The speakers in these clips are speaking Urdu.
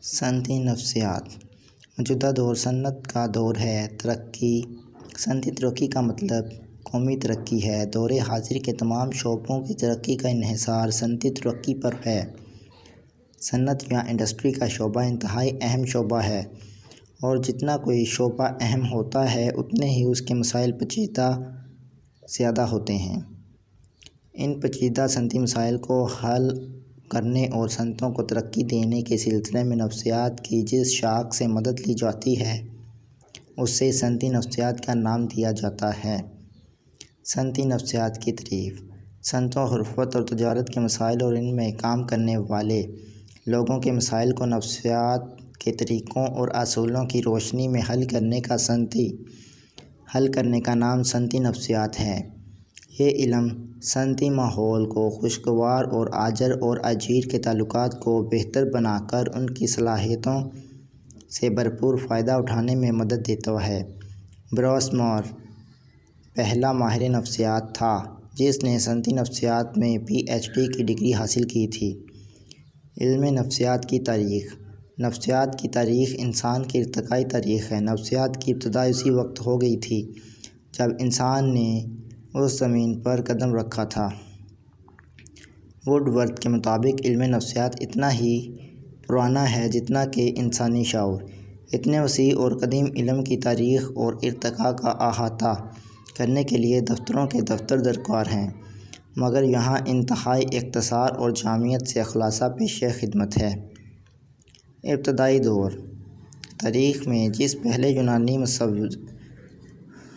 صنعتی نفسیات موجودہ دور صنعت کا دور ہے۔ صنعتی ترقی کا مطلب قومی ترقی ہے۔ دور حاضر کے تمام شعبوں کی ترقی کا انحصار صنعتی ترقی پر ہے۔ صنعت یا انڈسٹری کا شعبہ انتہائی اہم شعبہ ہے، اور جتنا کوئی شعبہ اہم ہوتا ہے اتنے ہی اس کے مسائل پیچیدہ زیادہ ہوتے ہیں۔ ان پیچیدہ صنعتی مسائل کو حل کرنے اور صنعتوں کو ترقی دینے کے سلسلے میں نفسیات کی جس شاخ سے مدد لی جاتی ہے اسے صنعتی نفسیات کا نام دیا جاتا ہے۔ صنعتی نفسیات کی تعریف: صنعتوں، حرفت اور تجارت کے مسائل اور ان میں کام کرنے والے لوگوں کے مسائل کو نفسیات کے طریقوں اور اصولوں کی روشنی میں حل کرنے کا نام صنعتی نفسیات ہے۔ یہ علم صنعتی ماحول کو خوشگوار اور اجر اور اجیر کے تعلقات کو بہتر بنا کر ان کی صلاحیتوں سے بھرپور فائدہ اٹھانے میں مدد دیتا ہے۔ بروس مور پہلا ماہر نفسیات تھا جس نے صنعتی نفسیات میں پی ایچ ڈی کی ڈگری حاصل کی تھی۔ علم نفسیات کی تاریخ: نفسیات کی تاریخ انسان کی ارتقائی تاریخ ہے۔ نفسیات کی ابتدا اسی وقت ہو گئی تھی جب انسان نے اس زمین پر قدم رکھا تھا۔ ووڈ ورتھ کے مطابق علم نفسیات اتنا ہی پرانا ہے جتنا کہ انسانی شعور۔ اتنے وسیع اور قدیم علم کی تاریخ اور ارتقاء کا احاطہ کرنے کے لیے دفتروں کے دفتر درکار ہیں، مگر یہاں انتہائی اختصار اور جامعیت سے خلاصہ پیش خدمت ہے۔ ابتدائی دور تاریخ میں جس پہلے یونانی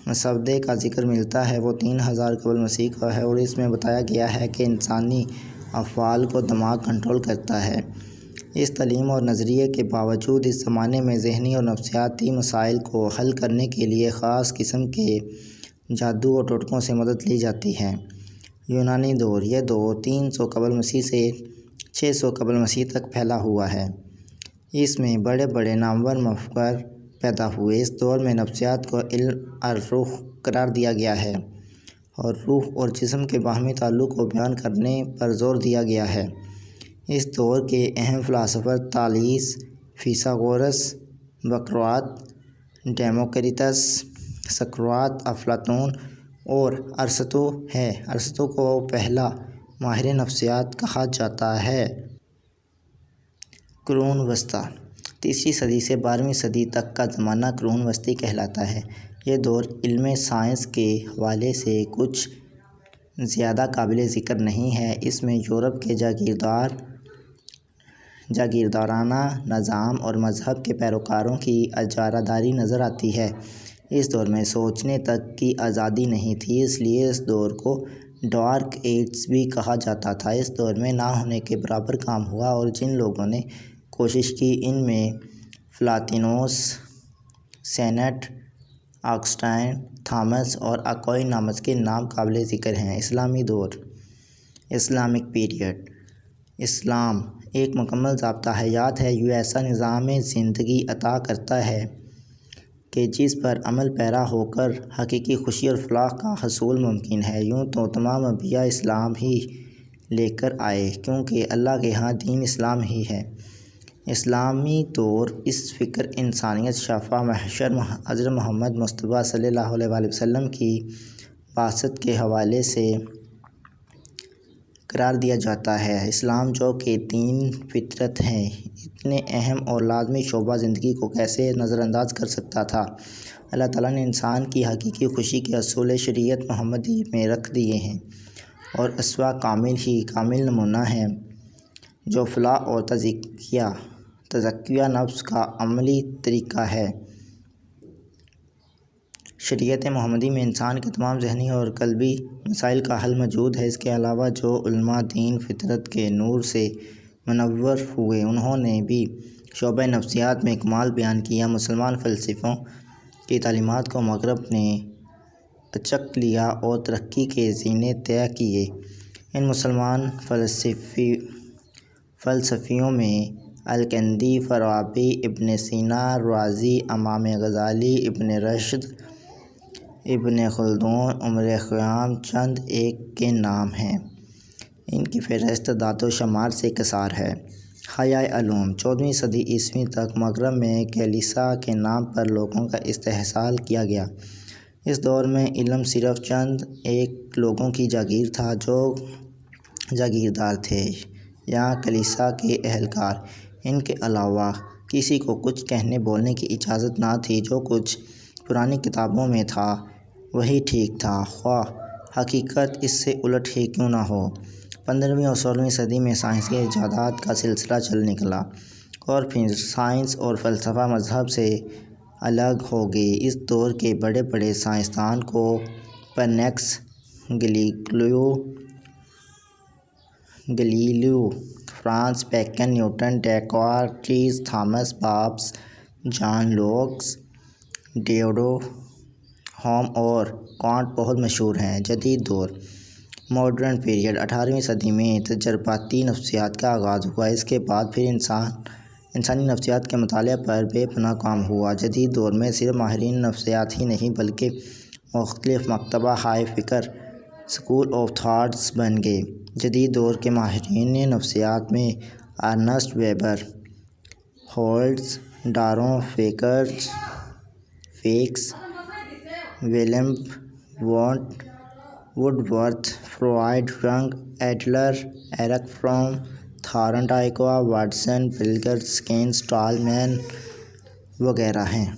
مسودے کا ذکر ملتا ہے وہ 3000 قبل مسیح کا ہے، اور اس میں بتایا گیا ہے کہ انسانی افعال کو دماغ کنٹرول کرتا ہے۔ اس تعلیم اور نظریے کے باوجود اس زمانے میں ذہنی اور نفسیاتی مسائل کو حل کرنے کے لیے خاص قسم کے جادو اور ٹوٹکوں سے مدد لی جاتی ہے۔ یونانی دور یہ دور 300 قبل مسیح سے 600 قبل مسیح تک پھیلا ہوا ہے۔ اس میں بڑے بڑے نامور مفکر پیدا ہوئے۔ اس دور میں نفسیات کو علم الروح قرار دیا گیا ہے، اور روح اور جسم کے باہمی تعلق کو بیان کرنے پر زور دیا گیا ہے۔ اس دور کے اہم فلاسفر تالیس، فیثاغورس، سقراط، ڈیموکریٹس، سقراط، افلاطون اور ارسطو ہیں۔ ارسطو کو پہلا ماہر نفسیات کہا جاتا ہے۔ قرون وسطیٰ 3 صدی سے 12ویں صدی تک کا زمانہ قرون وسطی کہلاتا ہے۔ یہ دور علم سائنس کے حوالے سے کچھ زیادہ قابل ذکر نہیں ہے۔ اس میں یورپ کے جاگیردارانہ نظام اور مذہب کے پیروکاروں کی اجارہ داری نظر آتی ہے۔ اس دور میں سوچنے تک کی آزادی نہیں تھی، اس لیے اس دور کو ڈارک ایجز بھی کہا جاتا تھا۔ اس دور میں نہ ہونے کے برابر کام ہوا، اور جن لوگوں نے کوشش کی ان میں پلاٹینوس، سینٹ آگسٹین، تھامس اور اکوینامس کے نام قابل ذکر ہیں۔ اسلامی دور اسلامک پیریڈ: اسلام ایک مکمل ضابطہ حیات ہے۔ یہ ایسا نظام زندگی عطا کرتا ہے کہ جس پر عمل پیرا ہو کر حقیقی خوشی اور فلاح کا حصول ممکن ہے۔ یوں تو تمام انبیاء اسلام ہی لے کر آئے، کیونکہ اللہ کے ہاں دین اسلام ہی ہے۔ اسلامی دور اس فکر انسانیت شفا محشر حضرت محمد مصطفیٰ صلی اللہ علیہ وآلہ وسلم کی بعثت کے حوالے سے قرار دیا جاتا ہے۔ اسلام جو کہ دین فطرت ہے، اتنے اہم اور لازمی شعبہ زندگی کو کیسے نظر انداز کر سکتا تھا؟ اللہ تعالیٰ نے انسان کی حقیقی خوشی کے اصول شریعت محمدی میں رکھ دیے ہیں، اور اسوہ کامل ہی کامل نمونہ ہے جو فلاح اور تزکیہ نفس کا عملی طریقہ ہے۔ شریعت محمدی میں انسان کے تمام ذہنی اور قلبی مسائل کا حل موجود ہے۔ اس کے علاوہ جو علماء دین فطرت کے نور سے منور ہوئے انہوں نے بھی شعبۂ نفسیات میں کمال بیان کیا۔ مسلمان فلسفوں کی تعلیمات کو مغرب نے اچک لیا اور ترقی کے زینے طے کیے۔ ان مسلمان فلسفیوں میں الکندی، فارابی، ابن سینا، رازی، امام غزالی، ابن رشد، ابن خلدون، عمر خیام چند ایک کے نام ہیں۔ ان کی فہرست اعداد و شمار سے قصار ہے۔ حیائے علوم 14ویں صدی عیسوی تک مغرب میں کلیسا کے نام پر لوگوں کا استحصال کیا گیا۔ اس دور میں علم صرف چند ایک لوگوں کی جاگیر تھا جو جاگیردار تھے یا کلیسا کے اہلکار۔ ان کے علاوہ کسی کو کچھ کہنے بولنے کی اجازت نہ تھی۔ جو کچھ پرانی کتابوں میں تھا وہی ٹھیک تھا، خواہ حقیقت اس سے الٹ ہی کیوں نہ ہو۔ 15ویں اور 16ویں صدی میں سائنسی ایجادات کا سلسلہ چل نکلا اور پھر سائنس اور فلسفہ مذہب سے الگ ہو گئے۔ اس دور کے بڑے بڑے سائنسدان Copernicus, Galileo, Francis Bacon, Newton, Descartes, Thomas Hobbes, John Locke, David Hume اور کانٹ بہت مشہور ہیں۔ جدید دور ماڈرن پیریڈ 18ویں صدی میں تجرباتی نفسیات کا آغاز ہوا۔ اس کے بعد پھر انسانی نفسیات کے مطالعہ پر بے پناہ کام ہوا۔ جدید دور میں صرف ماہرین نفسیات ہی نہیں بلکہ مختلف مکتبہ ہائے فکر اسکول آف تھاٹس بن گئے۔ جدید دور کے ماہرین نفسیات میں ارنسٹ ویبر، ہالز، ڈارون فیکس، William Woodworth, Freud, Jung, Adler, Erich Fromm, Thorndike, Watson, پلگر، اسکن، اسٹال مین وغیرہ ہیں۔